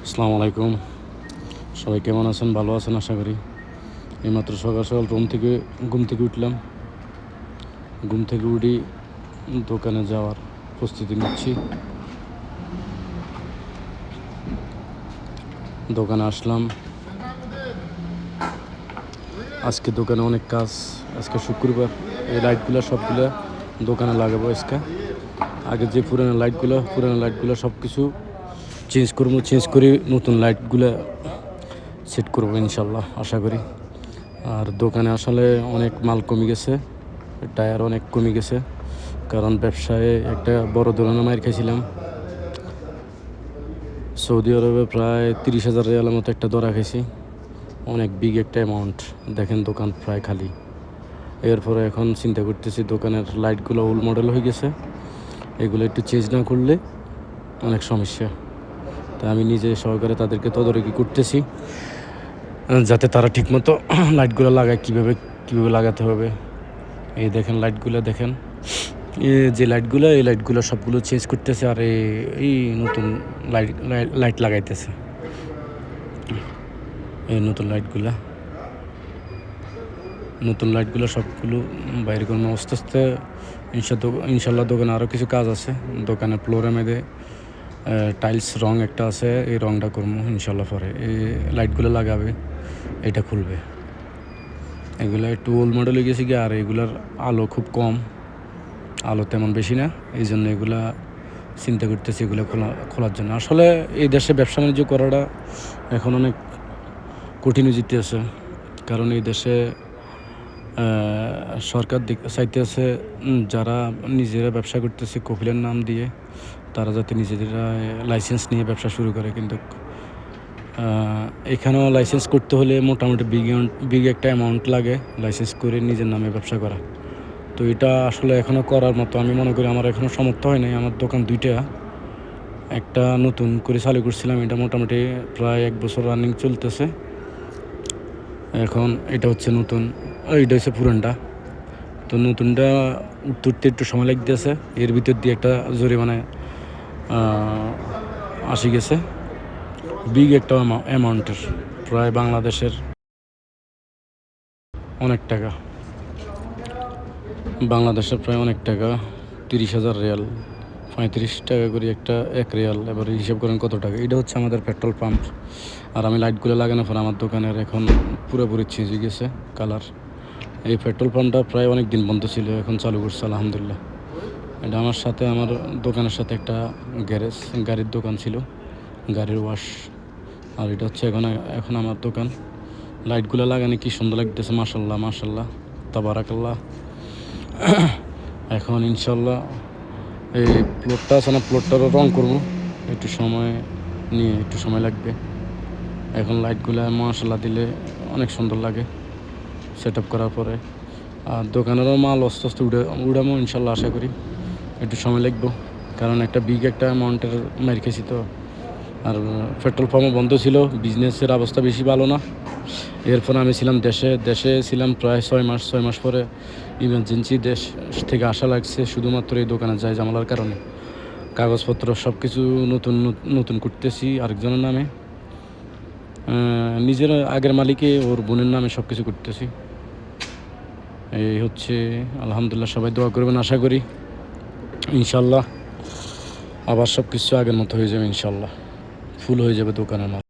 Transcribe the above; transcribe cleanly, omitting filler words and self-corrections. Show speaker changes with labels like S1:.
S1: আসসালামু আলাইকুম। সবাই কেমন আছেন? ভালো আছেন আশা করি। এইমাত্র সকাল সকাল ঘুম থেকে উঠলাম। ঘুম থেকে উঠি দোকানে যাওয়ার প্রস্তুতি নিচ্ছি। দোকানে আসলাম। আজকে দোকানে অনেক কাজ। আজকে শুক্রবার। এই লাইটগুলো সবগুলো দোকানে লাগাবো আজকে। আগে যে পুরানো লাইটগুলো সব কিছু চেঞ্জ করে নতুন লাইটগুলো সেট করবো ইনশাল্লাহ আশা করি। আর দোকানে আসলে অনেক মাল কমে গেছে, টায়ার অনেক কমে গেছে, কারণ ব্যবসায় একটা বড় ধরনের মার খাইছিলাম। সৌদি আরবে প্রায় 30,000 রিয়ালের মতো একটা ধরা খাইছি। অনেক বিগ একটা অ্যামাউন্ট। দেখেন দোকান প্রায় খালি। এরপরে এখন চিন্তা করতেছি দোকানের লাইটগুলো ওল্ড মডেল হয়ে গেছে, এগুলো একটু চেঞ্জ না করলে অনেক সমস্যা। তাই আমি নিজে সহকারে তাদেরকে তদারকি করতেছি, যাতে তারা ঠিকমতো লাইটগুলো লাগায়। কীভাবে লাগাতে হবে এই দেখেন, লাইটগুলো দেখেন। এই লাইটগুলো সবগুলো চেঞ্জ করতেছে, আর এই নতুন লাইট লাগাইতেছে। এই নতুন লাইটগুলো সবগুলো বাইরে করবো আস্তে আস্তে। ইনশাল্লাহ দোকানে আরও কিছু কাজ আছে। দোকানে ফ্লোরের মধ্যে টাইলস রং একটা আছে, এই রংটা করবো ইনশাল্লাহ। পরে এই লাইটগুলো লাগাবে, এটা খুলবে। এগুলো একটু ওল্ড মডেল হয়ে গেছে আর এগুলার আলো খুব কম, আলো তেমন বেশি না। এই জন্য এগুলা চিন্তা করতেছি এগুলো খোলার জন্য। আসলে এই দেশে ব্যবসা বাণিজ্য করাটা এখন অনেক কঠিন হয়ে যেতেছে, কারণ এই দেশে সরকার চাইতেছে যারা নিজেরা ব্যবসা করতেছে কফিলের নাম দিয়ে, তারা যাতে নিজেরা লাইসেন্স নিয়ে ব্যবসা শুরু করে। কিন্তু এখানেও লাইসেন্স করতে হলে মোটামুটি বিগ একটা অ্যামাউন্ট লাগে লাইসেন্স করে নিজের নামে ব্যবসা করা। তো এটা আসলে এখনও করার মতো আমি মনে করি আমার এখনও সামর্থ্য হয় নাই। আমার দোকান দুইটা, একটা নতুন করে চালু করছিলাম, এটা মোটামুটি প্রায় 1 বছর রানিং চলতেছে। এখন এটা হচ্ছে নতুন, এইটা হচ্ছে পুরানটা। তো নতুনটা উঠতে একটু সময় লাগতেছে। এর ভিতর দিয়ে একটা জরিমানায় আসি গেছে, বিগ একটা অ্যামাউন্টের, প্রায় বাংলাদেশের অনেক টাকা। প্রায় অনেক টাকা, 30,000 রিয়াল, 35 টাকা করে এক রিয়াল। এবার হিসাব করেন কত টাকা। এটা হচ্ছে আমাদের পেট্রোল পাম্প। আর আমি লাইটগুলো লাগানোর পর আমার দোকানের এখন পুরোপুরি চেঞ্জ হয়ে গেছে কালার। এই পেট্রোল পাম্পটা প্রায় অনেক দিন বন্ধ ছিল, এখন চালু করছে আলহামদুলিল্লাহ। এটা আমার দোকানের সাথে একটা গাড়ির দোকান ছিল, গাড়ির ওয়াশ। আর এটা হচ্ছে এখন আমার দোকান। লাইটগুলো লাগানো কি সুন্দর লাগতেছে, মাশাল্লাহ তাবারাকাল্লাহ। এখন ইনশাল্লাহ এই প্লটটা আছে না, প্লটটারও রং করবো। একটু সময় লাগবে। এখন লাইটগুলো মাশাল্লাহ দিলে অনেক সুন্দর লাগে সেট আপ করার পরে। আর দোকানেরও মাল আস্তে আস্তে উড়ামো ইনশাল্লাহ আশা করি। একটু সময় লাগবে, কারণ একটা বিগ একটা অ্যামাউন্টের মার খেয়েছি তো। আর পেট্রোল পাম্পও বন্ধ ছিল, বিজনেসের অবস্থা বেশি ভালো না। এরপর আমি ছিলাম দেশে ছিলাম প্রায় 6 মাস পরে ইমার্জেন্সি দেশ থেকে আসা লাগছে, শুধুমাত্র এই দোকানে যায় জামালার কারণে। কাগজপত্র সব কিছু নতুন করতেছি আরেকজনের নামে, নিজের আগের মালিকে ওর বোনের নামে সব কিছু করতেছি। এই হচ্ছে আলহামদুলিল্লাহ। সবাই দোয়া করবেন, আশা করি ইনশাল্লাহ আবার সব কিছু আগের মতো হয়ে যাবে ইনশাল্লাহ। ফুল হয়ে যাবে দোকানের মাল।